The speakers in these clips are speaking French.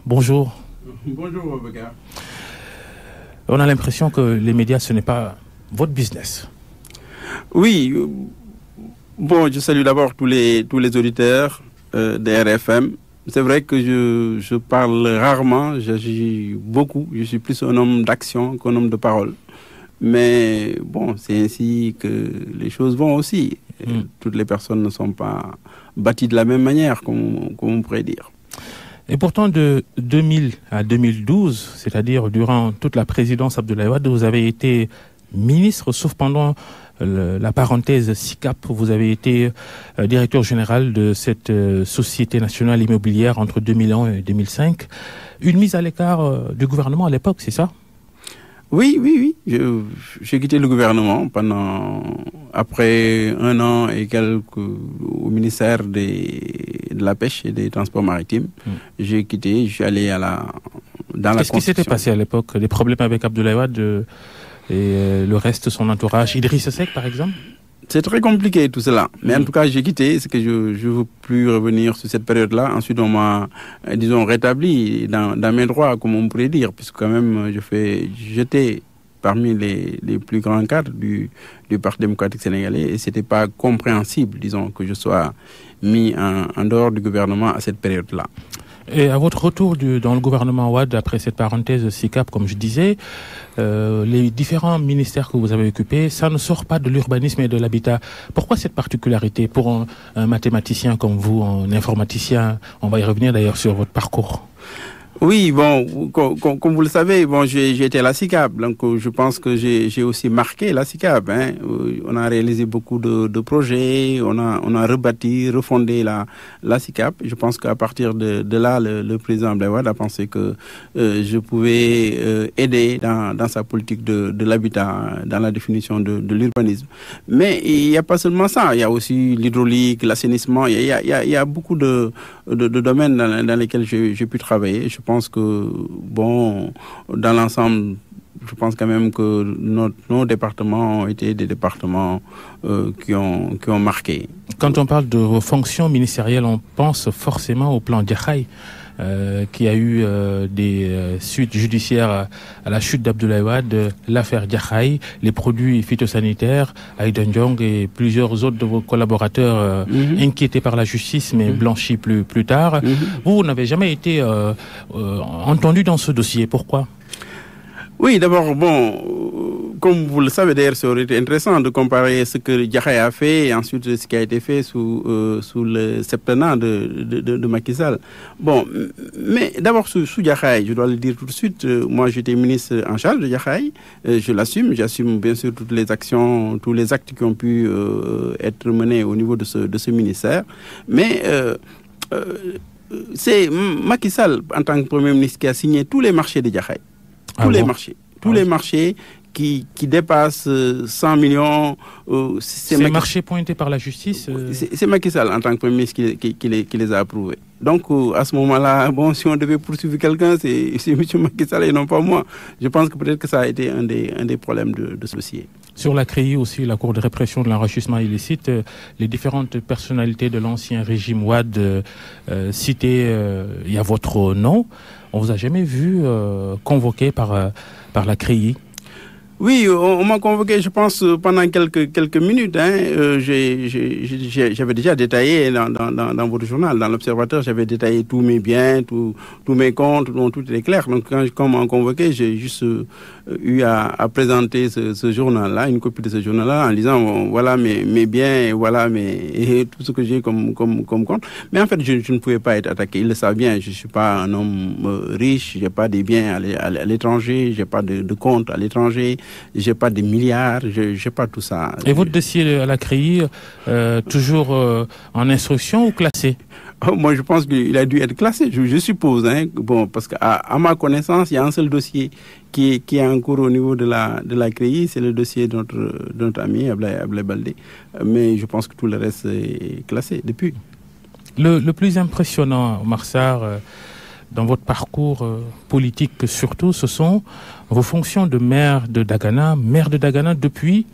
bonjour. Bonjour, Bakar. On a l'impression que les médias, ce n'est pas votre business. Oui, bon, je salue d'abord tous les auditeurs de RFM. C'est vrai que je parle rarement, j'agis beaucoup. Je suis plus un homme d'action qu'un homme de parole. Mais bon, c'est ainsi que les choses vont aussi. Toutes les personnes ne sont pas bâties de la même manière, comme on pourrait dire. Et pourtant, de 2000 à 2012, c'est-à-dire durant toute la présidence Abdoulaye Wade, vous avez été ministre, sauf pendant la parenthèse SICAP. Vous avez été directeur général de cette Société nationale immobilière entre 2001 et 2005. Une mise à l'écart du gouvernement à l'époque, c'est ça ? Oui. J'ai quitté le gouvernement après 1 an et quelques au ministère de la Pêche et des Transports Maritimes. J'ai quitté, je suis allé dans la construction. Qu'est-ce qui s'était passé à l'époque ? Des problèmes avec Abdoulaye Wade et le reste de son entourage, Idriss Seck par exemple ? C'est très compliqué tout cela. Mais en tout cas, j'ai quitté. C'est que je ne veux plus revenir sur cette période-là. Ensuite, on m'a, disons, rétabli dans mes droits, comme on pourrait dire. Puisque quand même, j'étais parmi les plus grands cadres du Parti démocratique sénégalais. Et ce n'était pas compréhensible, disons, que je sois mis en dehors du gouvernement à cette période-là. Et à votre retour dans le gouvernement Wade, après cette parenthèse SICAP, comme je disais, les différents ministères que vous avez occupés, ça ne sort pas de l'urbanisme et de l'habitat. Pourquoi cette particularité pour un mathématicien comme vous, un informaticien? On va y revenir d'ailleurs sur votre parcours. Oui, bon, comme vous le savez, bon, j'ai été à la SICAP, donc je pense que j'ai aussi marqué la SICAP. Hein. On a réalisé beaucoup de projets, on a rebâti, refondé la SICAP. Je pense qu'à partir de là, le président Abdoulaye Wade a pensé que je pouvais aider dans sa politique de l'habitat, dans la définition de l'urbanisme. Mais il n'y a pas seulement ça, il y a aussi l'hydraulique, l'assainissement, il y a beaucoup de domaines dans lesquels j'ai pu travailler. Je pense que, bon, dans l'ensemble, je pense quand même que nos départements ont été des départements qui ont marqué. Quand on parle de vos fonctions ministérielles, on pense forcément au plan Diakhaï, qui a eu des suites judiciaires à la chute d'Abdoulaye Wade, l'affaire Diakhaï, les produits phytosanitaires, Aïda Ndiong et plusieurs autres de vos collaborateurs inquiétés par la justice mais blanchis plus tard. Vous n'avez jamais été entendu dans ce dossier. Pourquoi ? Oui, d'abord, bon, comme vous le savez, d'ailleurs, ça aurait été intéressant de comparer ce que Diakhaï a fait et ensuite ce qui a été fait sous le septennat de Macky Sall. Bon, mais d'abord, sous Diakhaï, je dois le dire tout de suite, moi j'étais ministre en charge de Diakhaï, j'assume bien sûr toutes les actions, tous les actes qui ont pu être menés au niveau de ce ministère, mais c'est Macky Sall, en tant que Premier ministre, qui a signé tous les marchés de Diakhaï. Tous les marchés qui dépassent 100 millions. Ces marchés pointés par la justice C'est Macky Sall, en tant que Premier ministre, qui les a approuvés. Donc, à ce moment-là, bon, si on devait poursuivre quelqu'un, c'est M. Macky Sall et non pas moi. Je pense que peut-être que ça a été un des problèmes de ce dossier. Sur la CREI aussi, la Cour de répression de l'enrichissement illicite, les différentes personnalités de l'ancien régime Wade citées, il y a votre nom. On vous a jamais vu convoqué par la CREI? Oui, on m'a convoqué, je pense, pendant quelques minutes. Hein. J'avais déjà détaillé dans votre journal, dans l'Observateur, j'avais détaillé tous mes biens, tous mes comptes, dont tout est clair. Donc, quand on m'a convoqué, j'ai juste eu à présenter ce journal-là, une copie de ce journal-là, en disant, bon, voilà mes biens, et voilà tout ce que j'ai comme compte. Mais en fait, je ne pouvais pas être attaqué. Ils le savent bien, je ne suis pas un homme riche, je n'ai pas des biens à l'étranger, je n'ai pas de compte à l'étranger. J'ai pas des milliards, j'ai pas tout ça. Et votre dossier à la CREI, toujours en instruction ou classé? Moi, je pense qu'il a dû être classé, je suppose. Hein. Bon, parce qu'à ma connaissance, il y a un seul dossier qui est en cours au niveau de la CREI, c'est le dossier de notre ami Abdoulaye Baldé. Mais je pense que tout le reste est classé depuis. Le plus impressionnant, Oumar Sarr, dans votre parcours politique surtout, ce sont vos fonctions de maire de Dagana depuis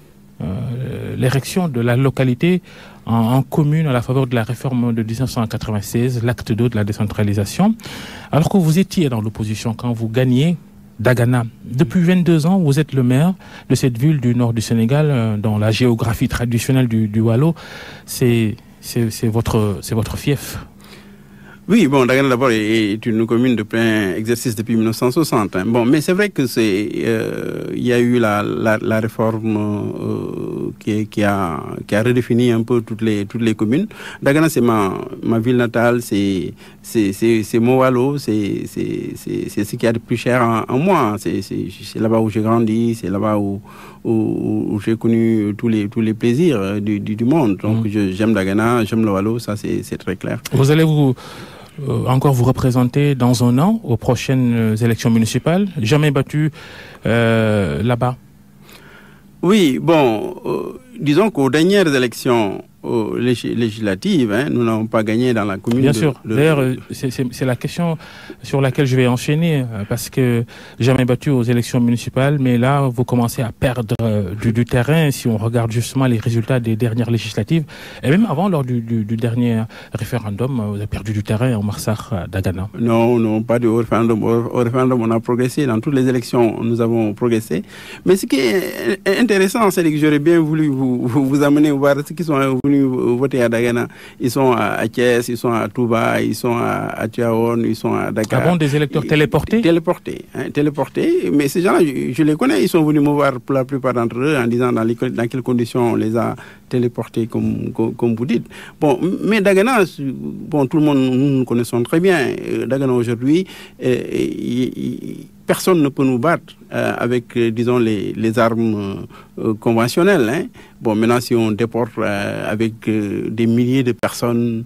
l'érection de la localité en commune à la faveur de la réforme de 1996, l'acte 2 de la décentralisation. Alors que vous étiez dans l'opposition quand vous gagnez Dagana. Depuis 22 ans, vous êtes le maire de cette ville du nord du Sénégal, dans la géographie traditionnelle du Waalo. C'est votre fief. Oui, bon, Dagana d'abord est une commune de plein exercice depuis 1960. Hein. Bon, mais c'est vrai que il y a eu la réforme qui a redéfini un peu toutes les communes. Dagana, c'est ma ville natale, c'est mon Waalo, c'est ce qui a de plus cher en moi. C'est là-bas où j'ai grandi, c'est là-bas où j'ai connu tous les plaisirs du monde. Donc j'aime Dagana, j'aime le Waalo, ça c'est très clair. Vous allez encore vous représenter dans un an aux prochaines élections municipales, jamais battu là-bas? Oui, bon, disons qu'aux dernières élections législatives, hein, nous n'avons pas gagné dans la commune. Bien sûr. D'ailleurs, c'est la question sur laquelle je vais enchaîner, parce que jamais battu aux élections municipales, mais là, vous commencez à perdre du terrain si on regarde justement les résultats des dernières législatives. Et même avant, lors du dernier référendum, vous avez perdu du terrain en Marsar, Dagana. Non, pas du référendum. Au référendum, on a progressé. Dans toutes les élections, nous avons progressé. Mais ce qui est intéressant, c'est que j'aurais bien voulu vous amener voir ceux qui sont venus voter à Dagana. Ils sont à Thiès, ils sont à Touba, ils sont à Tivaouane, ils sont à Dakar. Ah bon, des électeurs téléportés? Téléportés. Mais ces gens-là, je les connais. Ils sont venus me voir pour la plupart d'entre eux en disant dans quelles conditions on les a téléportés, comme vous dites. Bon, mais Dagana, bon, tout le monde, nous connaissons très bien. Dagana aujourd'hui, personne ne peut nous battre avec, disons, les armes conventionnelles. Hein. Bon, maintenant, si on déporte avec des milliers de personnes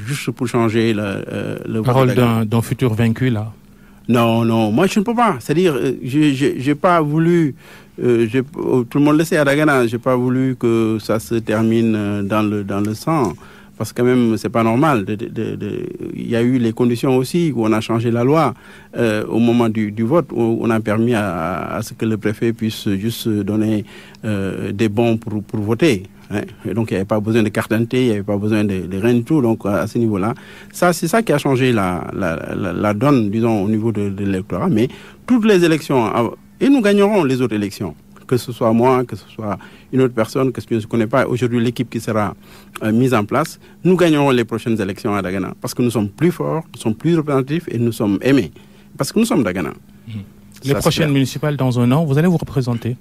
juste pour changer le parole d'un futur vaincu, là. Non, moi je ne peux pas. C'est-à-dire, j'ai pas voulu, tout le monde le sait à Dagana, j'ai pas voulu que ça se termine dans le sang. Parce que quand même, c'est pas normal. Il y a eu les conditions aussi où on a changé la loi au moment du vote, où on a permis à ce que le préfet puisse juste donner des bons pour voter. Hein. Et donc, il n'y avait pas besoin de carte d'identité, il n'y avait pas besoin de rien du tout. Donc, à ce niveau-là, c'est ça qui a changé la donne, disons, au niveau de l'électorat. Mais toutes les élections, et nous gagnerons les autres élections. Que ce soit moi, que ce soit une autre personne, que je ne connais pas aujourd'hui l'équipe qui sera mise en place, nous gagnerons les prochaines élections à Dagana. Parce que nous sommes plus forts, nous sommes plus représentatifs et nous sommes aimés. Parce que nous sommes Dagana. Les prochaines municipales dans un an, vous allez vous représenter?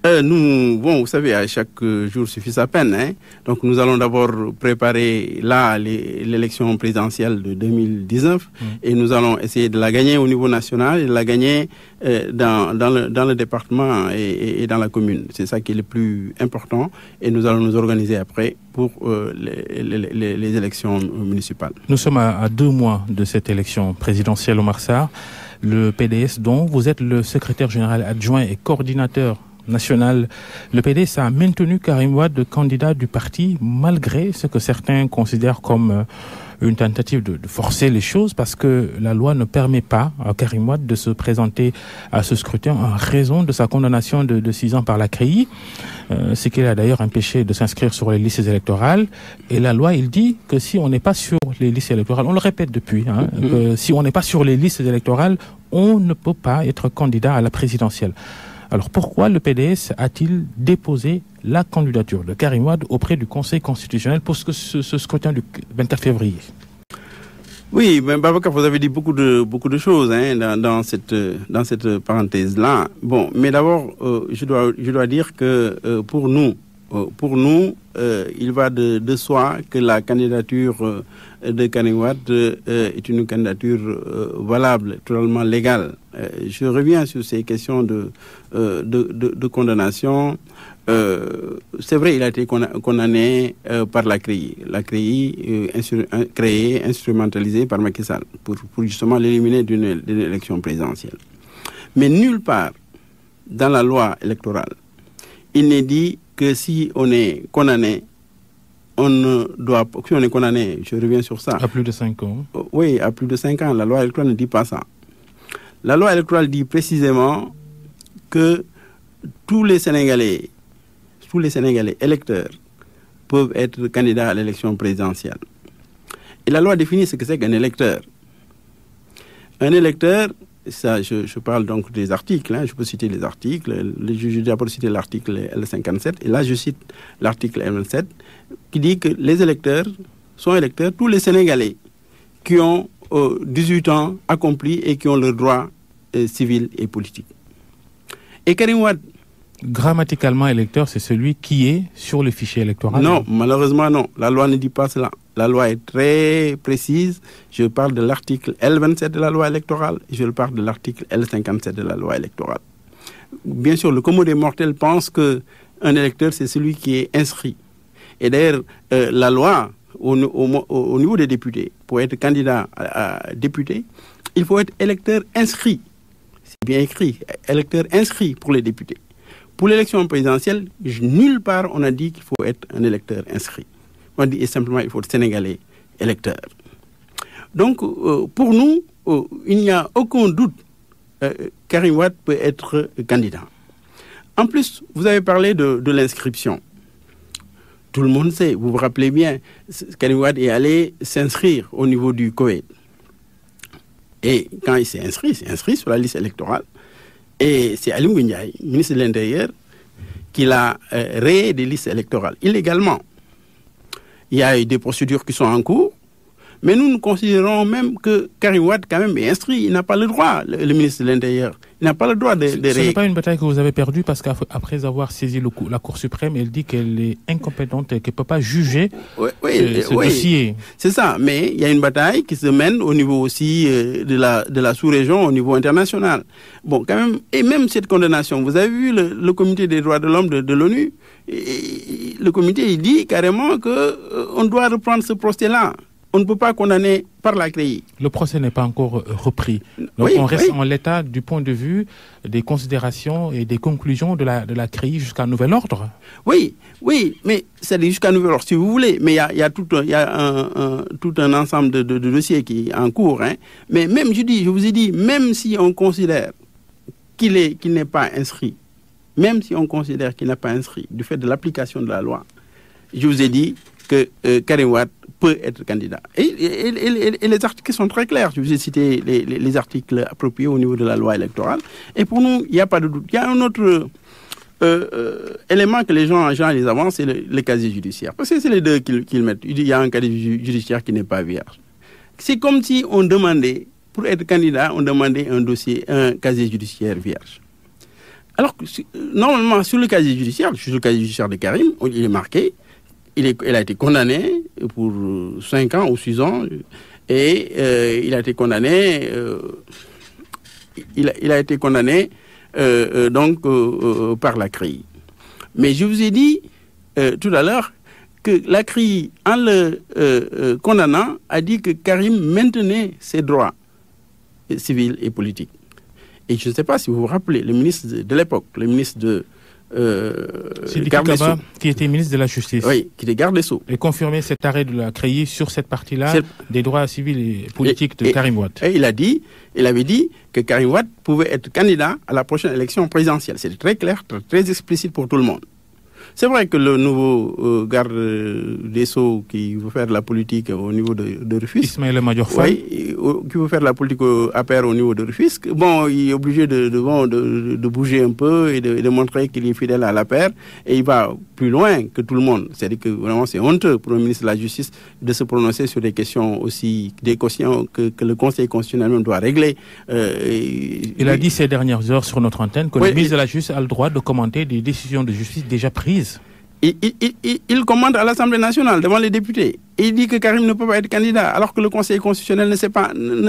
Vous savez, à chaque jour suffit sa peine. Hein. Donc, nous allons d'abord préparer l'élection présidentielle de 2019 et nous allons essayer de la gagner au niveau national et de la gagner dans le département et dans la commune. C'est ça qui est le plus important et nous allons nous organiser après pour les élections municipales. Nous sommes à 2 mois de cette élection présidentielle au Marsar. Le PDS, dont vous êtes le secrétaire général adjoint et coordinateur national, le PDS a maintenu Karim Wade candidat du parti malgré ce que certains considèrent comme une tentative de forcer les choses, parce que la loi ne permet pas à Karim Wade de se présenter à ce scrutin en raison de sa condamnation de 6 ans par la CREI, ce qui l'a d'ailleurs empêché de s'inscrire sur les listes électorales. Et la loi, il dit que si on n'est pas sur les listes électorales, on le répète depuis, que si on n'est pas sur les listes électorales, on ne peut pas être candidat à la présidentielle. Alors pourquoi le PDS a-t-il déposé la candidature de Karim Wade auprès du Conseil constitutionnel pour ce scrutin du 24 février? Oui, mais Babacar, vous avez dit beaucoup de choses dans cette parenthèse-là. Bon, mais d'abord, je dois dire que pour nous, il va de soi que la candidature de Karim Wade est une candidature valable, totalement légale. Je reviens sur ces questions de condamnation. C'est vrai, il a été condamné par la CREI. La CREI créée, instrumentalisée par Macky Sall pour justement l'éliminer d'une élection présidentielle. Mais nulle part dans la loi électorale, il n'est dit que si on est condamné, on ne doit pas... Si on est condamné, je reviens sur ça. À plus de 5 ans. Oui, à plus de 5 ans. La loi électorale ne dit pas ça. La loi électorale dit précisément que tous les Sénégalais tous les Sénégalais électeurs peuvent être candidats à l'élection présidentielle. Et la loi définit ce que c'est qu'un électeur. Un électeur, ça, je parle donc des articles, je peux citer les articles, j'ai d'abord cité l'article L57, et là je cite l'article L27, qui dit que les électeurs sont électeurs, tous les Sénégalais qui ont 18 ans accomplis et qui ont leurs droits civils et politiques. Et Karim Wade, grammaticalement, électeur, c'est celui qui est sur le fichier électoral? Non, malheureusement non. La loi ne dit pas cela. La loi est très précise. Je parle de l'article L27 de la loi électorale et je parle de l'article L57 de la loi électorale. Bien sûr, le commun des mortels pense qu'un électeur, c'est celui qui est inscrit. Et d'ailleurs, la loi, au niveau des députés, pour être candidat à député, il faut être électeur inscrit. C'est bien écrit, électeur inscrit pour les députés. Pour l'élection présidentielle, nulle part on a dit qu'il faut être un électeur inscrit. On dit simplement qu'il faut être sénégalais électeur. Donc, pour nous, il n'y a aucun doute Karim Wade peut être candidat. En plus, vous avez parlé de l'inscription. Tout le monde sait, vous vous rappelez bien, Karim Wade est allé s'inscrire au niveau du Koweït. Et quand il s'est inscrit sur la liste électorale. Et c'est Ali Ngouille Ndiaye, ministre de l'Intérieur, qui l'a rayé des listes électorales illégalement. Il y a eu des procédures qui sont en cours, mais nous considérons même que Karim Wade quand même est inscrit. Il n'a pas le droit, le ministre de l'Intérieur. Il n'a pas le droit de rayer. Ce n'est pas une bataille que vous avez perdue parce qu'après avoir saisi la Cour suprême, elle dit qu'elle est incompétente et qu'elle ne peut pas juger ce dossier. C'est ça, mais il y a une bataille qui se mène au niveau aussi de la sous-région, au niveau international. Bon, quand même, et même cette condamnation, vous avez vu le comité des droits de l'homme de l'ONU, le comité il dit carrément qu'on doit reprendre ce procès-là. On ne peut pas condamner par la CREI. Le procès n'est pas encore repris. Donc on reste en l'état du point de vue des considérations et des conclusions de la CREI jusqu'à nouvel ordre. Oui, mais c'est jusqu'à nouvel ordre si vous voulez. Mais il y a tout un ensemble de dossiers qui est en cours. Mais même, je vous ai dit, même si on considère qu'il n'est pas inscrit, même si on considère qu'il n'est pas inscrit du fait de l'application de la loi, je vous ai dit que Karim Wade peut être candidat. Et les articles sont très clairs. Je vous ai cité les articles appropriés au niveau de la loi électorale. Et pour nous, il n'y a pas de doute. Il y a un autre élément que les gens les avancent, c'est le casier judiciaire. Parce que c'est les deux qu'ils mettent. Il y a un casier judiciaire qui n'est pas vierge. C'est comme si on demandait, pour être candidat, on demandait un casier judiciaire vierge. Alors que normalement, sur le casier judiciaire de Karim, il est marqué, il a été condamné pour 5 ans ou 6 ans et il a été condamné par la CREI. Mais je vous ai dit tout à l'heure que la CREI, en le condamnant, a dit que Karim maintenait ses droits civils et politiques. Et je ne sais pas si vous vous rappelez, le ministre de l'époque, le ministre de Sidiki Kaba, qui était ministre de la Justice. Oui, qui était garde des Sceaux. Et confirmé cet arrêt de la CREI sur cette partie-là des droits civils et politiques de Karim Wade. Et il avait dit que Karim Wade pouvait être candidat à la prochaine élection présidentielle. C'était très clair, très explicite pour tout le monde. C'est vrai que le nouveau garde des Sceaux qui veut faire de la politique au niveau de Rufisque, Ismaël Madior Fall, qui veut faire de la politique à pair au niveau de Rufisque, bon, il est obligé de bouger un peu et de montrer qu'il est fidèle à la paire, et il va plus loin que tout le monde. C'est-à-dire que vraiment c'est honteux pour le ministre de la Justice de se prononcer sur des questions aussi, des questions que le Conseil constitutionnel même doit régler. Il a dit ces dernières heures sur notre antenne que le ministre de la Justice a le droit de commenter des décisions de justice déjà prises. Il commande à l'Assemblée nationale devant les députés. Et il dit que Karim ne peut pas être candidat alors que le Conseil constitutionnel ne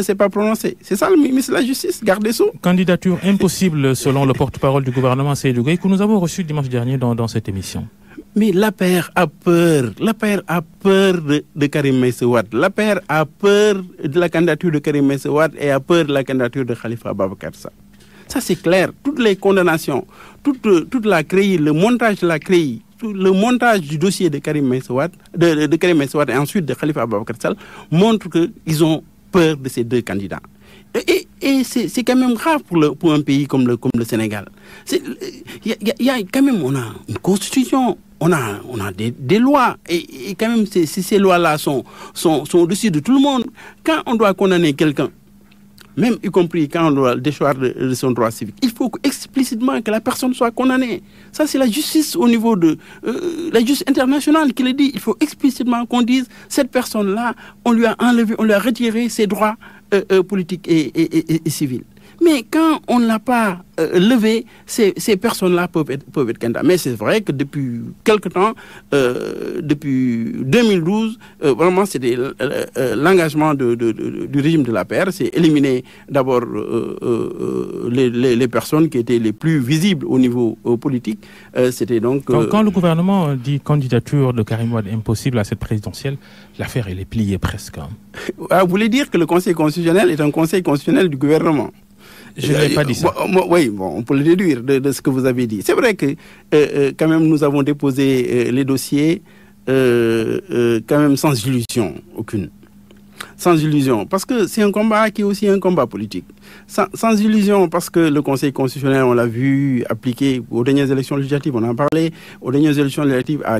s'est pas prononcé. C'est ça le ministre de la Justice, garde des Sceaux. Candidature impossible selon le porte-parole du gouvernement Seydou Gueye que nous avons reçu dimanche dernier dans cette émission. Mais l'APR a peur. L'APR a peur de Karim Meïssa Wade. L'APR a peur de la candidature de Karim Meïssa Wade et a peur de la candidature de Khalifa Ababacar Sall. Ça c'est clair. Toutes les condamnations, toute la CREI, le montage de la CREI, le montage du dossier de Karim Meïssa Wade, de Karim Meïssa Wade et ensuite de Khalifa Ababacar Sall montre qu'ils ont peur de ces deux candidats. Et Et c'est quand même grave pour un pays comme le Sénégal. Il y a quand même, on a une constitution, on a des lois, et quand même ces lois-là sont au-dessus de tout le monde. Quand on doit condamner quelqu'un, même y compris quand on doit le déchoir de son droit civique, il faut explicitement que la personne soit condamnée. Ça, c'est la justice au niveau de la justice internationale qui le dit. Il faut explicitement qu'on dise, cette personne-là, on lui a enlevé, on lui a retiré ses droits politiques et civils. Mais quand on ne l'a pas levé, ces personnes-là peuvent être candidats. Mais c'est vrai que depuis quelque temps, depuis 2012, vraiment, c'était l'engagement du régime de l'APR. C'est éliminer d'abord les personnes qui étaient les plus visibles au niveau politique. C'était donc... Quand le gouvernement dit candidature de Karim Wade impossible à cette présidentielle, l'affaire, elle est pliée presque. Vous voulez dire que le Conseil constitutionnel est un conseil constitutionnel du gouvernement? Je n'ai pas dit ça. Oui, on peut le déduire de ce que vous avez dit. C'est vrai que quand même nous avons déposé les dossiers quand même sans illusion aucune. Sans illusion, parce que c'est un combat qui est aussi un combat politique. Sans illusion, parce que le Conseil constitutionnel, on l'a vu appliquer aux dernières élections législatives, on en parlait, aux dernières élections législatives à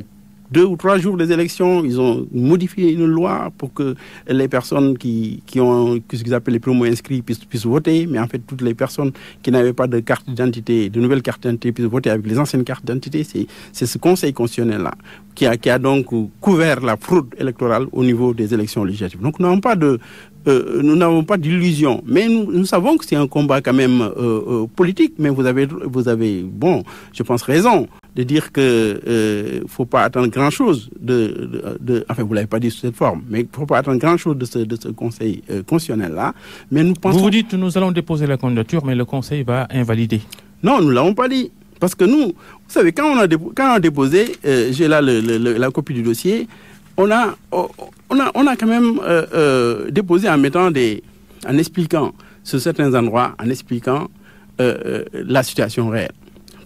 2 ou 3 jours des élections, ils ont modifié une loi pour que les personnes qui ont ce qu'ils appellent les primo-inscrits puissent voter, mais en fait toutes les personnes qui n'avaient pas de carte d'identité, de nouvelles cartes d'identité, puissent voter avec les anciennes cartes d'identité. C'est ce Conseil constitutionnel-là qui a donc couvert la fraude électorale au niveau des élections législatives. Donc nous n'avons pas d'illusion, mais nous savons que c'est un combat quand même politique, mais vous avez bon, je pense raison de dire que faut pas attendre grand-chose enfin vous l'avez pas dit sous cette forme, mais faut pas attendre grand-chose de ce Conseil constitutionnel-là. Mais nous pensons... Vous dites nous allons déposer la candidature, mais le Conseil va invalider. Non, nous l'avons pas dit. Parce que nous, vous savez, quand on a déposé, j'ai là la copie du dossier, on a quand même déposé en expliquant sur certains endroits, en expliquant la situation réelle.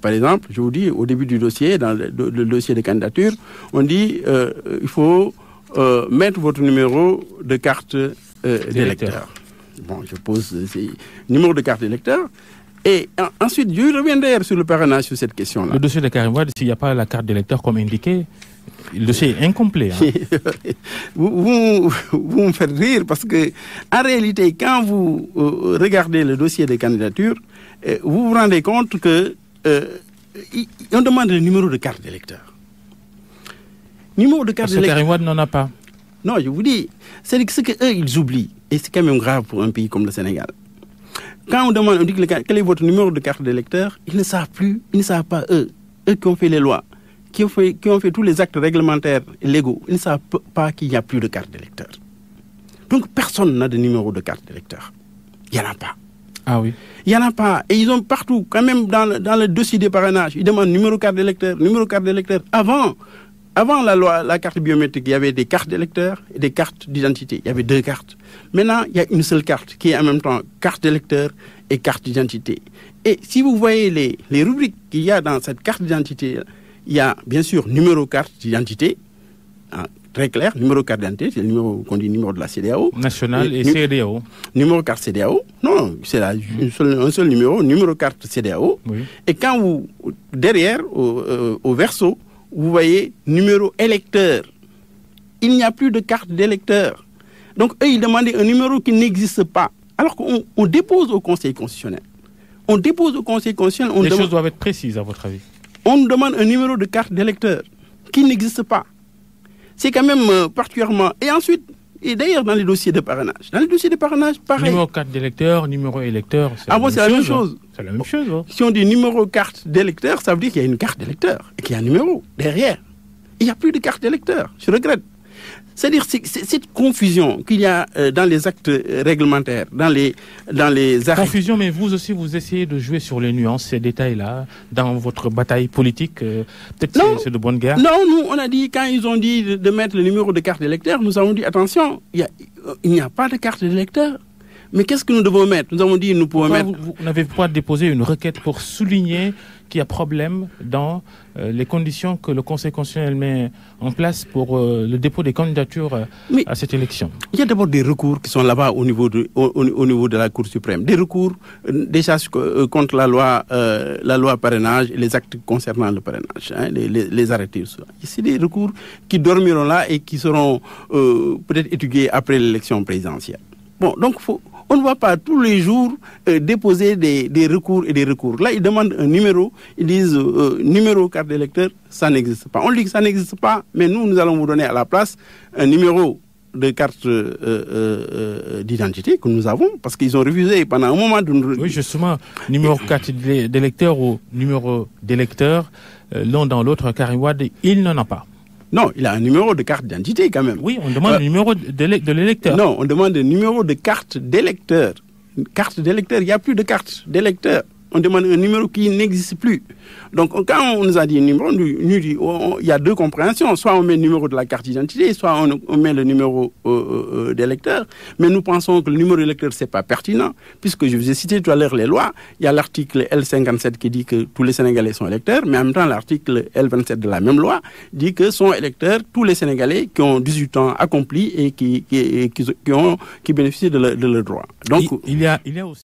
Par exemple, je vous dis, au début du dossier, dans le dossier de candidature, on dit il faut mettre votre numéro de carte d'électeur. Bon, je pose numéro de carte d'électeur. Et ensuite, je reviens d'ailleurs sur le parrainage sur cette question-là. Le dossier de Karim Wade, s'il n'y a pas la carte d'électeur comme indiqué, le dossier est incomplet. Hein. vous me faites rire parce que, en réalité, quand vous regardez le dossier de candidature, vous vous rendez compte que on demande le numéro de carte d'électeur. Numéro de carte d'électeur. Parce que Karim Wade n'en a pas. Non, je vous dis, c'est ce qu'eux, ils oublient. Et c'est quand même grave pour un pays comme le Sénégal. Quand on dit quel est votre numéro de carte d'électeur, ils ne savent plus, ils ne savent pas eux qui ont fait les lois, qui ont fait tous les actes réglementaires et légaux, ils ne savent pas qu'il n'y a plus de carte d'électeur. Donc personne n'a de numéro de carte d'électeur. Il n'y en a pas. Ah oui. Il n'y en a pas. Et ils ont partout, quand même dans le dossier des parrainages, ils demandent numéro de carte d'électeur, numéro de carte d'électeur. Avant la carte biométrique, il y avait des cartes d'électeurs et des cartes d'identité. Il y avait 2 cartes. Maintenant, il y a une seule carte qui est en même temps carte d'électeur et carte d'identité. Et si vous voyez les rubriques qu'il y a dans cette carte d'identité, il y a bien sûr numéro carte d'identité, hein, très clair, numéro carte d'identité, c'est le numéro qu'on dit numéro de la CEDEAO. National et CEDEAO. Numéro carte CEDEAO, non, c'est un seul numéro carte CEDEAO. Oui. Et quand vous, derrière, au verso, vous voyez numéro électeur. Il n'y a plus de carte d'électeur. Donc, eux, ils demandaient un numéro qui n'existe pas. Alors qu'on dépose au Conseil constitutionnel. On dépose au Conseil constitutionnel. Les choses doivent être précises, à votre avis. On demande un numéro de carte d'électeur qui n'existe pas. C'est quand même particulièrement... Et ensuite, et d'ailleurs dans les dossiers de parrainage. Dans les dossiers de parrainage, pareil. Numéro carte d'électeur, numéro électeur, c'est la même chose. C'est la même chose. Hein. Si on dit numéro carte d'électeur, ça veut dire qu'il y a une carte d'électeur et qu'il y a un numéro derrière. Il n'y a plus de carte d'électeur. Je regrette. C'est-à-dire cette confusion qu'il y a dans les actes réglementaires, dans les arrêts. Confusion, mais vous aussi, vous essayez de jouer sur les nuances, ces détails-là, dans votre bataille politique. Peut-être c'est de bonne guerre. Non, nous, on a dit, quand ils ont dit de mettre le numéro de carte d'électeur, nous avons dit, attention, il n'y a pas de carte d'électeur. Mais qu'est-ce que nous devons mettre? Nous avons dit nous pouvons mettre... Vous n'avez pas déposé une requête pour souligner qu'il y a problème dans les conditions que le Conseil constitutionnel met en place pour le dépôt des candidatures à cette élection? Il y a d'abord des recours qui sont là-bas au niveau de la Cour suprême. Des recours déjà contre la loi parrainage et les actes concernant le parrainage, hein, les arrêtés. C'est des recours qui dormiront là et qui seront peut-être étudiés après l'élection présidentielle. Bon, donc on ne va pas tous les jours déposer des recours et des recours. Là, ils demandent un numéro, ils disent numéro carte d'électeur, ça n'existe pas. On dit que ça n'existe pas, mais nous allons vous donner à la place un numéro de carte d'identité que nous avons, parce qu'ils ont refusé pendant un moment de nous... Oui, justement, numéro carte d'électeur ou numéro d'électeur, l'un dans l'autre, Karim Wade, il n'en a pas. Non, il a un numéro de carte d'identité quand même. Oui, on demande le numéro de l'électeur. Non, on demande le numéro de carte d'électeur. Carte d'électeur, il n'y a plus de carte d'électeur. On demande un numéro qui n'existe plus. Donc, quand on nous a dit un numéro, il y a deux compréhensions. Soit on met le numéro de la carte d'identité, soit on met le numéro d'électeur. Mais nous pensons que le numéro d'électeur, ce n'est pas pertinent, puisque je vous ai cité tout à l'heure les lois. Il y a l'article L57 qui dit que tous les Sénégalais sont électeurs, mais en même temps, l'article L27 de la même loi dit que sont électeurs tous les Sénégalais qui ont 18 ans accomplis et qui bénéficient de leurs droits. Donc, il y a aussi